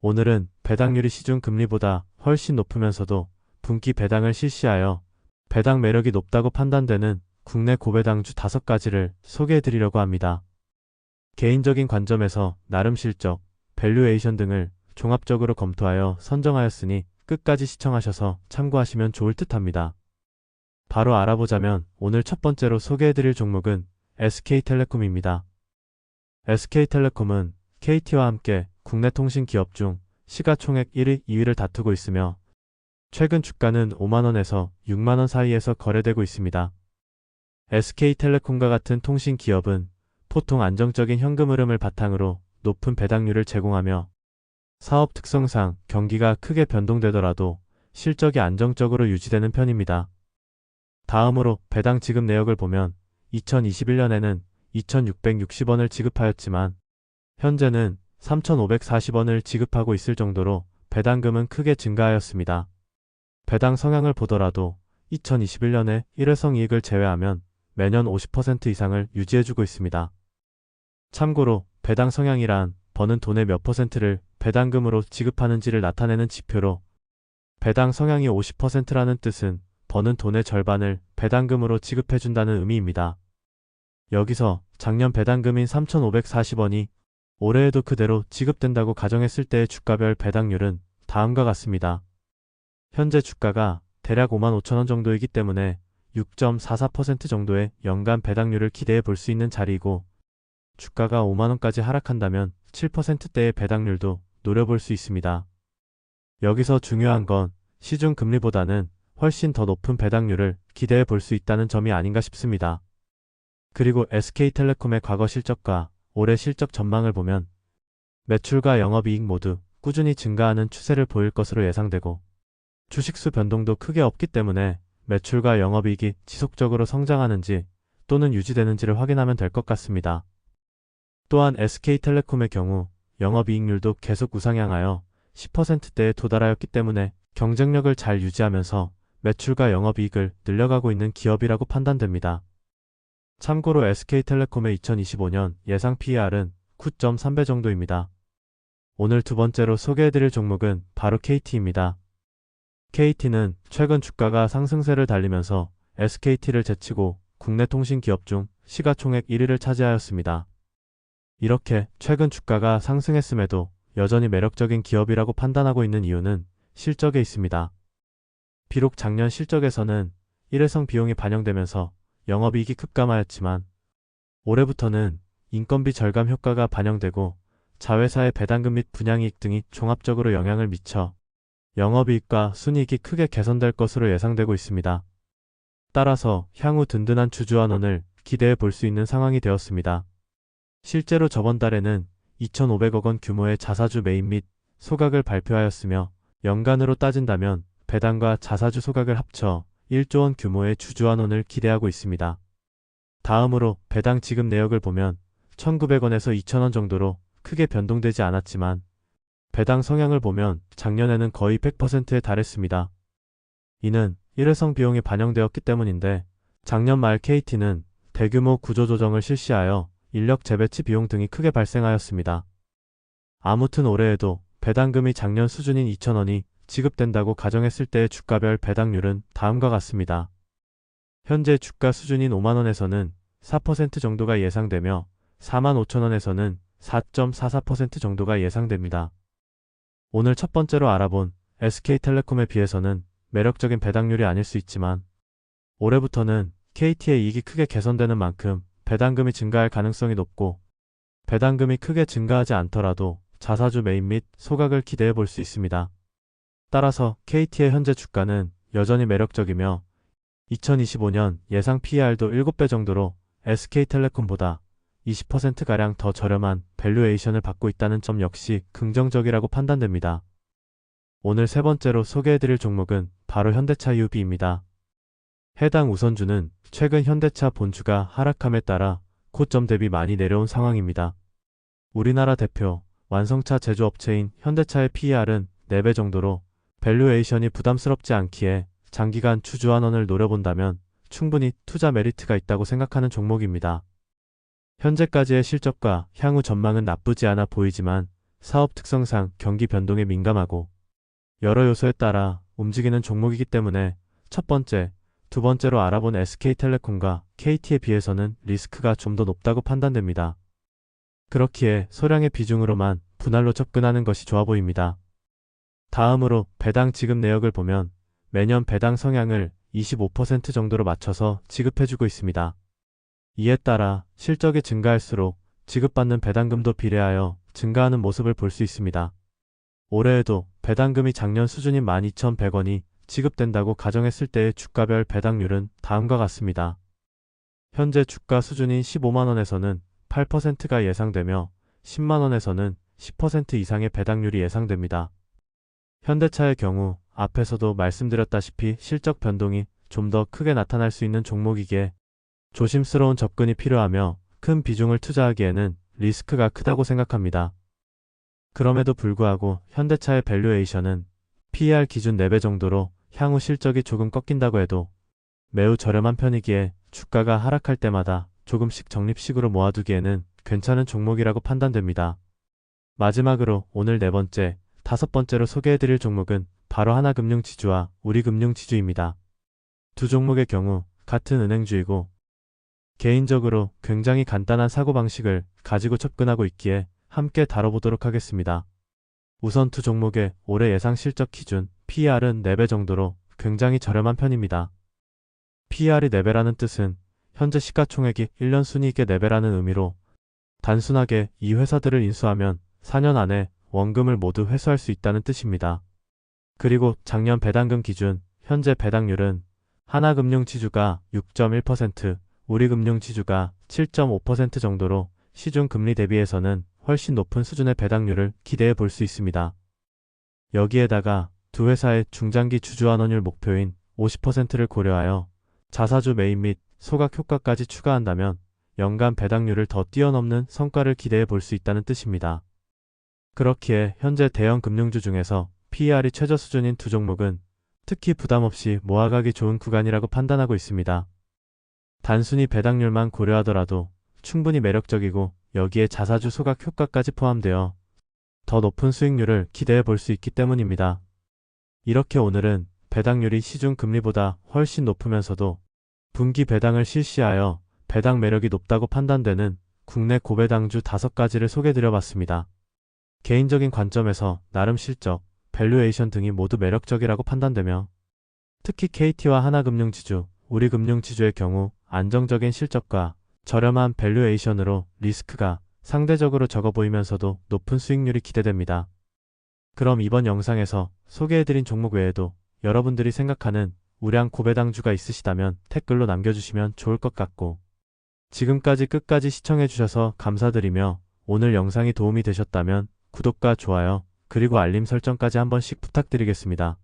오늘은 배당률이 시중금리보다 훨씬 높으면서도 분기 배당을 실시하여 배당 매력이 높다고 판단되는 국내 고배당주 5가지를 소개해드리려고 합니다. 개인적인 관점에서 나름 실적, 밸류에이션 등을 종합적으로 검토하여 선정하였으니 끝까지 시청하셔서 참고하시면 좋을 듯 합니다. 바로 알아보자면 오늘 첫 번째로 소개해드릴 종목은 SK텔레콤입니다. SK텔레콤은 KT와 함께 국내 통신 기업 중 시가총액 1위, 2위를 다투고 있으며 최근 주가는 5만원에서 6만원 사이에서 거래되고 있습니다. SK텔레콤과 같은 통신 기업은 보통 안정적인 현금 흐름을 바탕으로 높은 배당률을 제공하며 사업 특성상 경기가 크게 변동되더라도 실적이 안정적으로 유지되는 편입니다. 다음으로 배당 지급 내역을 보면 2021년에는 2,660원을 지급하였지만 현재는 3,540원을 지급하고 있을 정도로 배당금은 크게 증가하였습니다. 배당 성향을 보더라도 2021년에 일회성 이익을 제외하면 매년 50% 이상을 유지해주고 있습니다. 참고로 배당 성향이란 버는 돈의 몇 %를 배당금으로 지급하는지를 나타내는 지표로 배당 성향이 50%라는 뜻은 버는 돈의 절반을 배당금으로 지급해준다는 의미입니다. 여기서 작년 배당금인 3,540원이 올해에도 그대로 지급된다고 가정했을 때의 주가별 배당률은 다음과 같습니다. 현재 주가가 대략 55,000원 정도이기 때문에 6.44% 정도의 연간 배당률을 기대해 볼 수 있는 자리이고 주가가 5만원까지 하락한다면 7%대의 배당률도 노려볼 수 있습니다. 여기서 중요한 건 시중 금리보다는 훨씬 더 높은 배당률을 기대해 볼 수 있다는 점이 아닌가 싶습니다. 그리고 SK텔레콤의 과거 실적과 올해 실적 전망을 보면 매출과 영업이익 모두 꾸준히 증가하는 추세를 보일 것으로 예상되고 주식수 변동도 크게 없기 때문에 매출과 영업이익이 지속적으로 성장하는지 또는 유지되는지를 확인하면 될 것 같습니다. 또한 SK텔레콤의 경우 영업이익률도 계속 우상향하여 10%대에 도달하였기 때문에 경쟁력을 잘 유지하면서 매출과 영업이익을 늘려가고 있는 기업이라고 판단됩니다. 참고로 SK텔레콤의 2025년 예상 PER은 9.3배 정도입니다. 오늘 두 번째로 소개해드릴 종목은 바로 KT입니다. KT는 최근 주가가 상승세를 달리면서 SKT를 제치고 국내 통신 기업 중 시가총액 1위를 차지하였습니다. 이렇게 최근 주가가 상승했음에도 여전히 매력적인 기업이라고 판단하고 있는 이유는 실적에 있습니다. 비록 작년 실적에서는 일회성 비용이 반영되면서 영업이익이 급감하였지만 올해부터는 인건비 절감 효과가 반영되고 자회사의 배당금 및 분양이익 등이 종합적으로 영향을 미쳐 영업이익과 순이익이 크게 개선될 것으로 예상되고 있습니다. 따라서 향후 든든한 주주환원을 기대해 볼 수 있는 상황이 되었습니다. 실제로 저번 달에는 2,500억 원 규모의 자사주 매입 및 소각을 발표하였으며 연간으로 따진다면 배당과 자사주 소각을 합쳐 1조 원 규모의 주주환원을 기대하고 있습니다. 다음으로 배당 지급 내역을 보면 1,900원에서 2,000원 정도로 크게 변동되지 않았지만 배당 성향을 보면 작년에는 거의 100%에 달했습니다. 이는 일회성 비용이 반영되었기 때문인데 작년 말 KT는 대규모 구조조정을 실시하여 인력 재배치 비용 등이 크게 발생하였습니다. 아무튼 올해에도 배당금이 작년 수준인 2,000원이 지급된다고 가정했을 때의 주가별 배당률은 다음과 같습니다. 현재 주가 수준인 5만원에서는 4% 정도가 예상되며 45,000원에서는 4.44% 정도가 예상됩니다. 오늘 첫 번째로 알아본 SK텔레콤에 비해서는 매력적인 배당률이 아닐 수 있지만 올해부터는 KT의 이익이 크게 개선되는 만큼 배당금이 증가할 가능성이 높고 배당금이 크게 증가하지 않더라도 자사주 매입 및 소각을 기대해 볼 수 있습니다. 따라서 KT의 현재 주가는 여전히 매력적이며 2025년 예상 PER도 7배 정도로 SK텔레콤보다 20%가량 더 저렴한 밸류에이션을 받고 있다는 점 역시 긍정적이라고 판단됩니다. 오늘 세 번째로 소개해드릴 종목은 바로 현대차 UV입니다. 해당 우선주는 최근 현대차 본주가 하락함에 따라 고점 대비 많이 내려온 상황입니다. 우리나라 대표 완성차 제조업체인 현대차의 PER은 4배 정도로 밸류에이션이 부담스럽지 않기에 장기간 주주환원을 노려본다면 충분히 투자 메리트가 있다고 생각하는 종목입니다. 현재까지의 실적과 향후 전망은 나쁘지 않아 보이지만 사업 특성상 경기 변동에 민감하고 여러 요소에 따라 움직이는 종목이기 때문에 첫 번째, 두 번째로 알아본 SK텔레콤과 KT에 비해서는 리스크가 좀 더 높다고 판단됩니다. 그렇기에 소량의 비중으로만 분할로 접근하는 것이 좋아 보입니다. 다음으로 배당 지급 내역을 보면 매년 배당 성향을 25% 정도로 맞춰서 지급해주고 있습니다. 이에 따라 실적이 증가할수록 지급받는 배당금도 비례하여 증가하는 모습을 볼 수 있습니다. 올해에도 배당금이 작년 수준인 12,100원이 지급된다고 가정했을 때의 주가별 배당률은 다음과 같습니다. 현재 주가 수준인 15만원에서는 8%가 예상되며 10만원에서는 10% 이상의 배당률이 예상됩니다. 현대차의 경우 앞에서도 말씀드렸다시피 실적 변동이 좀 더 크게 나타날 수 있는 종목이기에 조심스러운 접근이 필요하며 큰 비중을 투자하기에는 리스크가 크다고 생각합니다. 그럼에도 불구하고 현대차의 밸류에이션은 PER 기준 4배 정도로 향후 실적이 조금 꺾인다고 해도 매우 저렴한 편이기에 주가가 하락할 때마다 조금씩 적립식으로 모아두기에는 괜찮은 종목이라고 판단됩니다. 마지막으로 오늘 네 번째, 다섯 번째로 소개해드릴 종목은 바로 하나금융지주와 우리금융지주입니다. 두 종목의 경우 같은 은행주이고 개인적으로 굉장히 간단한 사고방식을 가지고 접근하고 있기에 함께 다뤄보도록 하겠습니다. 우선 두 종목의 올해 예상 실적 기준 PER은 4배 정도로 굉장히 저렴한 편입니다. PER이 4배라는 뜻은 현재 시가총액이 1년 순이익의 4배라는 의미로 단순하게 이 회사들을 인수하면 4년 안에 원금을 모두 회수할 수 있다는 뜻입니다. 그리고 작년 배당금 기준 현재 배당률은 하나금융지주가 6.1%, 우리금융지주가 7.5% 정도로 시중금리 대비해서는 훨씬 높은 수준의 배당률을 기대해 볼 수 있습니다. 여기에다가 두 회사의 중장기 주주환원율 목표인 50%를 고려하여 자사주 매입 및 소각 효과까지 추가한다면 연간 배당률을 더 뛰어넘는 성과를 기대해 볼 수 있다는 뜻입니다. 그렇기에 현재 대형 금융주 중에서 PER이 최저 수준인 두 종목은 특히 부담없이 모아가기 좋은 구간이라고 판단하고 있습니다. 단순히 배당률만 고려하더라도 충분히 매력적이고 여기에 자사주 소각 효과까지 포함되어 더 높은 수익률을 기대해 볼 수 있기 때문입니다. 이렇게 오늘은 배당률이 시중 금리보다 훨씬 높으면서도 분기 배당을 실시하여 배당 매력이 높다고 판단되는 국내 고배당주 5가지를 소개드려 봤습니다. 개인적인 관점에서 나름 실적, 밸류에이션 등이 모두 매력적이라고 판단되며 특히 KT와 하나금융지주, 우리금융지주의 경우 안정적인 실적과 저렴한 밸류에이션으로 리스크가 상대적으로 적어 보이면서도 높은 수익률이 기대됩니다. 그럼 이번 영상에서 소개해드린 종목 외에도 여러분들이 생각하는 우량 고배당주가 있으시다면 댓글로 남겨주시면 좋을 것 같고 지금까지 끝까지 시청해주셔서 감사드리며 오늘 영상이 도움이 되셨다면 구독과 좋아요 그리고 알림 설정까지 한 번씩 부탁드리겠습니다.